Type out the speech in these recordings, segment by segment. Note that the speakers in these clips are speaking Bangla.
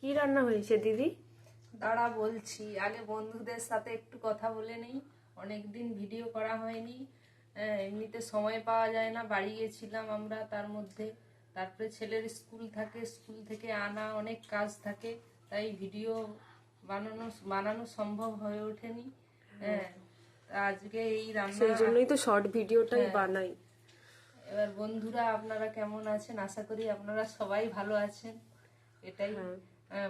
কি রান্না হয়েছে দিদি? দাঁড়া বলছি, আগে বন্ধুদের সাথে একটু কথা বলে নেই। অনেকদিন ভিডিও করা হয়নি। এমনিতে সময় পাওয়া যায় না, বাড়ি গেছিলাম আমরা, তার মধ্যে তারপরে ছেলের স্কুল থাকে, স্কুল থেকে আনা, অনেক কাজ থাকে, তাই ভিডিও বানানো সম্ভব হয়ে ওঠেনি। আজকে এই রান্না, সেই জন্যই তো শর্ট ভিডিওটাই হ্যাঁ। বানাই। এবার বন্ধুরা আপনারা কেমন আছেন? আশা করি আপনারা সবাই ভালো আছেন। এটাই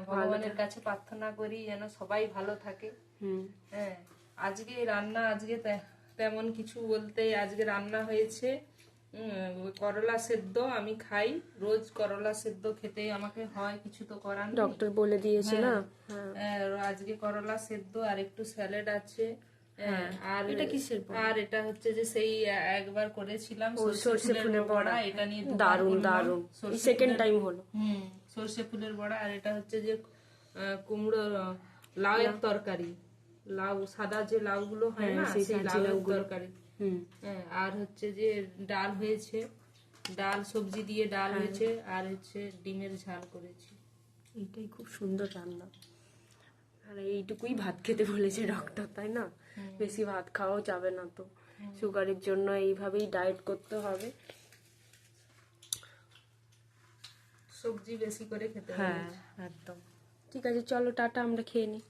ভগবানের কাছে প্রার্থনা করি যেন সবাই ভালো থাকে। হ্যাঁ, আজকে রান্না, তেমন কিছু বলতে, আজকে রান্না হয়েছে করলা সেদ্ধ। আমি খাই রোজ করলা সেদ্ধ, খেতে আমাকে হয়, কিছু তো করার নেই, ডক্টর বলে দিয়েছে না। আজকে করলা সেদ্ধ আর একটু স্যালাড আছে। আর এটা কিসের? আর এটা হচ্ছে যে সেই একবার করেছিলাম সর্ষে ফুলের বড়া। এটা নিয়ে দারুন দারুন, সেকেন্ড টাইম হলো। সর্ষে ফুলের বড়া। আর এটা হচ্ছে যে কুমড়ো লাউয়ের তরকারি, লাউ, সাদা যে লাউ গুলো হয় না, সেই লাউয়ের তরকারি। আর হচ্ছে যে ডাল হয়েছে, ডাল সবজি দিয়ে ডাল হয়েছে, আর হচ্ছে ডিমের ঝাল করেছি। এইটাই খুব সুন্দর রান্না। আর এইটুকুই ভাত খেতে বলেছে ডক্টর, তাই না? বেশি ভাত খাওয়াও যাবে না তো, সুগারের জন্য এইভাবেই ডায়েট করতে হবে। সবজি বেশি করে খেতে হবে। হ্যাঁ একদম। ঠিক আছে, চলো টাটা, আমরা খেয়ে নিই।